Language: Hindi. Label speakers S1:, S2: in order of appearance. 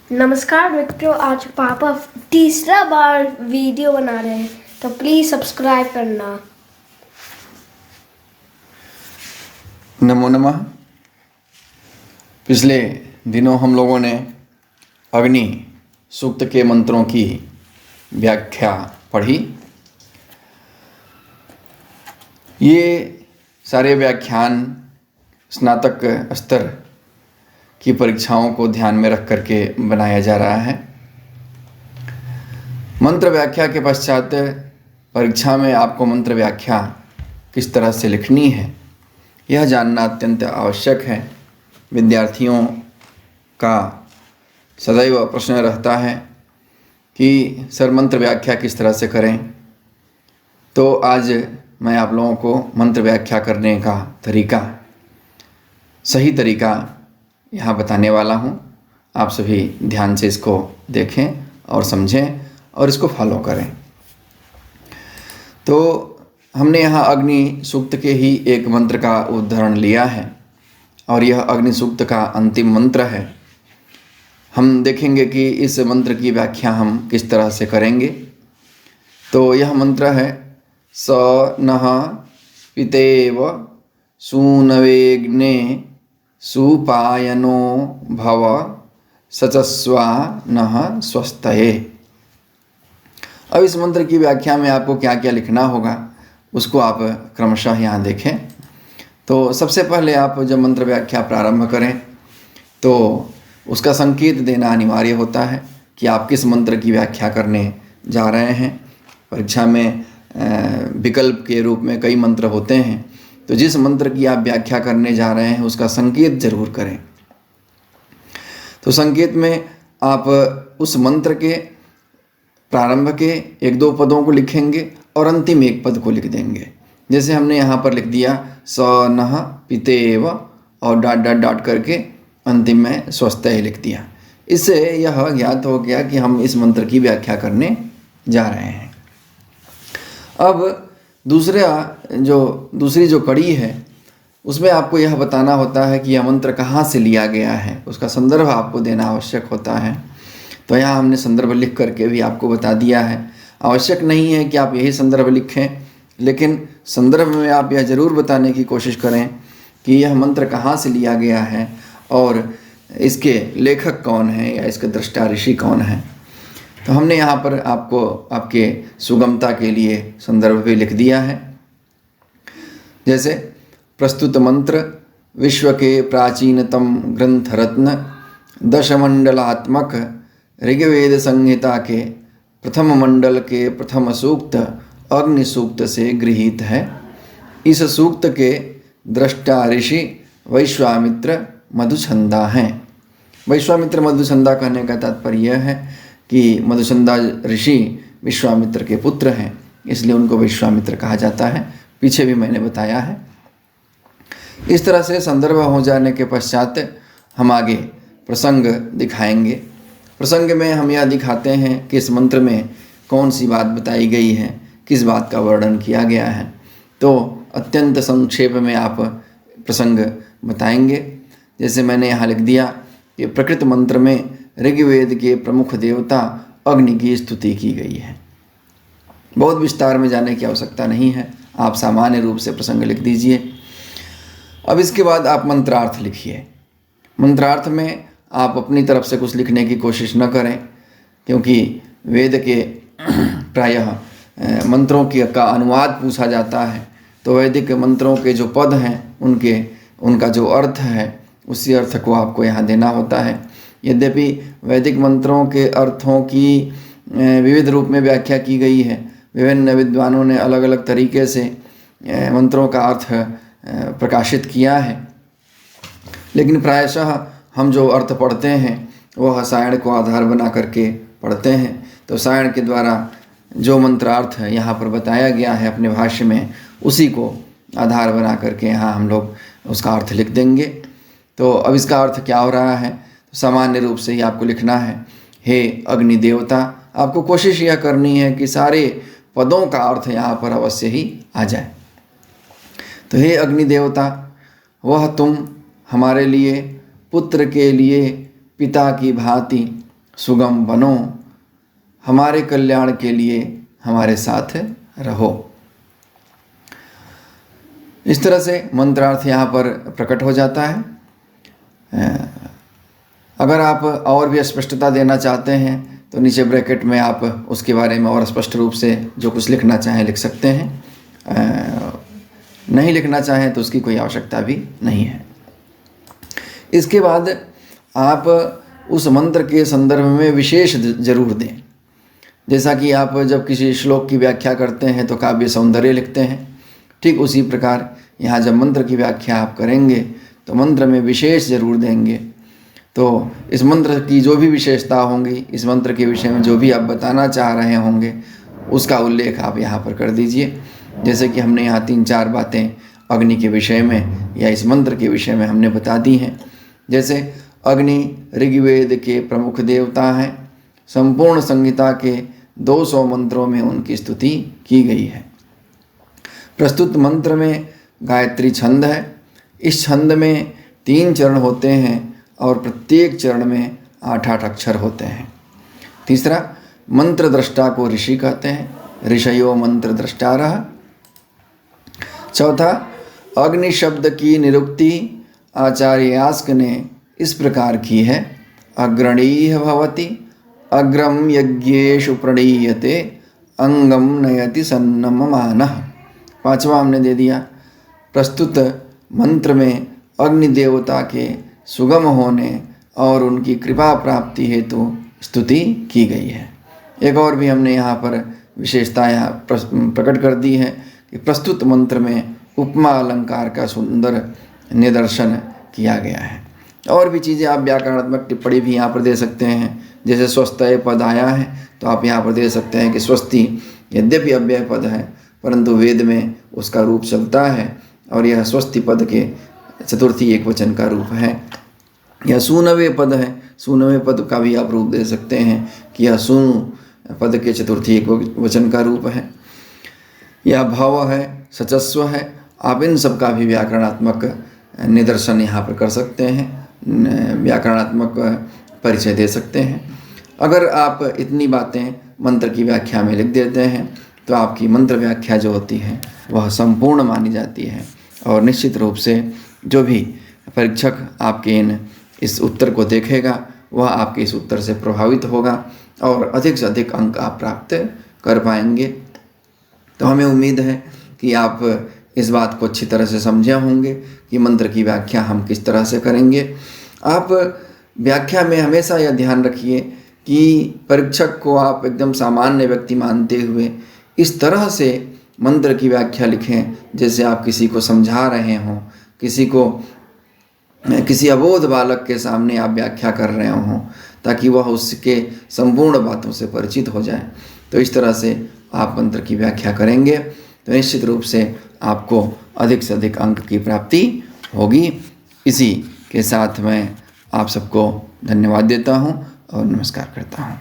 S1: नमस्कार मित्रों, आज पापा तीसरा बार वीडियो बना रहे हैं, तो प्लीज सब्सक्राइब करना।
S2: नमो नमः। पिछले दिनों हम लोगों ने अग्नि सूक्त के मंत्रों की व्याख्या पढ़ी। ये सारे व्याख्यान स्नातक स्तर की परीक्षाओं को ध्यान में रख करके बनाया जा रहा है। मंत्र व्याख्या के पश्चात परीक्षा में आपको मंत्र व्याख्या किस तरह से लिखनी है, यह जानना अत्यंत आवश्यक है। विद्यार्थियों का सदैव प्रश्न रहता है कि सर मंत्र व्याख्या किस तरह से करें। तो आज मैं आप लोगों को मंत्र व्याख्या करने का सही तरीका यहाँ बताने वाला हूँ। आप सभी ध्यान से इसको देखें और समझें और इसको फॉलो करें। तो हमने यहाँ अग्नि सूक्त के ही एक मंत्र का उदाहरण लिया है और यह अग्नि सूक्त का अंतिम मंत्र है। हम देखेंगे कि इस मंत्र की व्याख्या हम किस तरह से करेंगे। तो यह मंत्र है स नः पितेव सूनवेग्ने सुपायनो भव सचस्वा नः स्वस्तये। अब इस मंत्र की व्याख्या में आपको क्या क्या लिखना होगा उसको आप क्रमशः यहाँ देखें। तो सबसे पहले आप जब मंत्र व्याख्या प्रारंभ करें तो उसका संकेत देना अनिवार्य होता है कि आप किस मंत्र की व्याख्या करने जा रहे हैं। परीक्षा में विकल्प के रूप में कई मंत्र होते हैं, तो जिस मंत्र की आप व्याख्या करने जा रहे हैं उसका संकेत जरूर करें। तो संकेत में आप उस मंत्र के प्रारंभ के एक दो पदों को लिखेंगे और अंतिम एक पद को लिख देंगे। जैसे हमने यहाँ पर लिख दिया स नः पितेव और डॉट डॉट डॉट करके अंतिम में स्वस्तये लिख दिया। इससे यह ज्ञात हो गया कि हम इस मंत्र की व्याख्या करने जा रहे हैं। अब दूसरी जो कड़ी है उसमें आपको यह बताना होता है कि यह मंत्र कहाँ से लिया गया है, उसका संदर्भ आपको देना आवश्यक होता है। तो यहाँ हमने संदर्भ लिख करके भी आपको बता दिया है। आवश्यक नहीं है कि आप यही संदर्भ लिखें, लेकिन संदर्भ में आप यह ज़रूर बताने की कोशिश करें कि यह मंत्र कहाँ से लिया गया है और इसके लेखक कौन है या इसके दृष्टा ऋषि कौन है। तो हमने यहाँ पर आपको आपके सुगमता के लिए संदर्भ भी लिख दिया है। जैसे प्रस्तुत मंत्र विश्व के प्राचीनतम ग्रंथ रत्न दशमंडलात्मक ऋग्वेद संहिता के प्रथम मंडल के प्रथम सूक्त अग्नि सूक्त से गृहीत है। इस सूक्त के दृष्टा ऋषि वैश्वामित्र मधुछंदा हैं। वैश्वामित्र मधुछंदा कहने का तात्पर्य यह है कि मधुछंदा ऋषि विश्वामित्र के पुत्र हैं, इसलिए उनको वैश्वामित्र कहा जाता है। पीछे भी मैंने बताया है। इस तरह से संदर्भ हो जाने के पश्चात हम आगे प्रसंग दिखाएंगे। प्रसंग में हम यह दिखाते हैं कि इस मंत्र में कौन सी बात बताई गई है, किस बात का वर्णन किया गया है। तो अत्यंत संक्षेप में आप प्रसंग बताएंगे। जैसे मैंने यहाँ लिख दिया कि प्रकृत मंत्र में ऋग्वेद के प्रमुख देवता अग्नि की स्तुति की गई है। बहुत विस्तार में जाने की आवश्यकता नहीं है, आप सामान्य रूप से प्रसंग लिख दीजिए। अब इसके बाद आप मंत्रार्थ लिखिए। मंत्रार्थ में आप अपनी तरफ से कुछ लिखने की कोशिश न करें, क्योंकि वेद के प्रायः मंत्रों का अनुवाद पूछा जाता है, तो वैदिक मंत्रों के जो पद हैं उनका जो अर्थ है उसी अर्थ को आपको यहाँ देना होता है। यद्यपि वैदिक मंत्रों के अर्थों की विविध रूप में व्याख्या की गई है, विभिन्न विद्वानों ने अलग अलग तरीके से मंत्रों का अर्थ प्रकाशित किया है, लेकिन प्रायशः हम जो अर्थ पढ़ते हैं वह सायण को आधार बना करके पढ़ते हैं। तो सायण के द्वारा जो मंत्रार्थ यहाँ पर बताया गया है अपने भाष्य में, उसी को आधार बना करके यहाँ हम लोग उसका अर्थ लिख देंगे। तो अब इसका अर्थ क्या हो रहा है, तो सामान्य रूप से ही आपको लिखना है, हे अग्नि देवता। आपको कोशिश यह करनी है कि सारे पदों का अर्थ यहाँ पर अवश्य ही आ जाए। तो हे अग्नि देवता, वह तुम हमारे लिए पुत्र के लिए पिता की भांति सुगम बनो, हमारे कल्याण के लिए हमारे साथ रहो। इस तरह से मंत्रार्थ यहाँ पर प्रकट हो जाता है। अगर आप और भी स्पष्टता देना चाहते हैं तो नीचे ब्रैकेट में आप उसके बारे में और स्पष्ट रूप से जो कुछ लिखना चाहें लिख सकते हैं। नहीं लिखना चाहें तो उसकी कोई आवश्यकता भी नहीं है। इसके बाद आप उस मंत्र के संदर्भ में विशेष जरूर दें। जैसा कि आप जब किसी श्लोक की व्याख्या करते हैं तो काव्य सौंदर्य लिखते हैं, ठीक उसी प्रकार यहाँ जब मंत्र की व्याख्या आप करेंगे तो मंत्र में विशेष जरूर देंगे। तो इस मंत्र की जो भी विशेषता होंगी, इस मंत्र के विषय में जो भी आप बताना चाह रहे होंगे, उसका उल्लेख आप यहाँ पर कर दीजिए। जैसे कि हमने यहाँ 3-4 बातें अग्नि के विषय में या इस मंत्र के विषय में हमने बता दी हैं। जैसे अग्नि ऋग्वेद के प्रमुख देवता हैं, संपूर्ण संहिता के 200 मंत्रों में उनकी स्तुति की गई है। प्रस्तुत मंत्र में गायत्री छंद है। इस छंद में 3 चरण होते हैं और प्रत्येक चरण में 8-8 अक्षर होते हैं। तीसरा, मंत्र दृष्टा को ऋषि कहते हैं, ऋषयो मंत्र दृष्टारः। चौथा, अग्नि शब्द की निरुक्ति आचार्य यास्क ने इस प्रकार की है, अग्रणीय भवति अग्रम यज्ञेषु प्रणीयते अंगम नयति सन्नममानः। 5वां हमने दे दिया, प्रस्तुत मंत्र में अग्नि देवता के सुगम होने और उनकी कृपा प्राप्ति हेतु स्तुति की गई है। एक और भी हमने यहाँ पर विशेषता यहाँ प्रकट कर दी है कि प्रस्तुत मंत्र में उपमा अलंकार का सुंदर निदर्शन किया गया है। और भी चीज़ें आप व्याकरणात्मक टिप्पणी भी यहाँ पर दे सकते हैं। जैसे स्वस्तय पद आया है तो आप यहाँ पर दे सकते हैं कि स्वस्ति यद्यपि अव्यय पद है परंतु वेद में उसका रूप चलता है और यह स्वस्ति पद के चतुर्थी एकवचन का रूप है। यह सूनवे पद है, सूनवे पद का भी आप रूप दे सकते हैं कि यह सूनु पद के चतुर्थी एकवचन का रूप है। यह भव है, सचस्व है। आप इन सब का भी व्याकरणात्मक निदर्शन यहाँ पर कर सकते हैं, व्याकरणात्मक परिचय दे सकते हैं। अगर आप इतनी बातें मंत्र की व्याख्या में लिख देते हैं तो आपकी मंत्र व्याख्या जो होती है वह संपूर्ण मानी जाती है और निश्चित रूप से जो भी परीक्षक आपके इस उत्तर को देखेगा वह आपके इस उत्तर से प्रभावित होगा और अधिक से अधिक अंक आप प्राप्त कर पाएंगे। तो हमें उम्मीद है कि आप इस बात को अच्छी तरह से समझे होंगे कि मंत्र की व्याख्या हम किस तरह से करेंगे। आप व्याख्या में हमेशा यह ध्यान रखिए कि परीक्षक को आप एकदम सामान्य व्यक्ति मानते हुए इस तरह से मंत्र की व्याख्या लिखें जैसे आप किसी को समझा रहे हों, किसी अबोध बालक के सामने आप व्याख्या कर रहे हों, ताकि वह उसके संपूर्ण बातों से परिचित हो जाए। तो इस तरह से आप मंत्र की व्याख्या करेंगे तो निश्चित रूप से आपको अधिक से अधिक अंक की प्राप्ति होगी। इसी के साथ मैं आप सबको धन्यवाद देता हूँ और नमस्कार करता हूँ।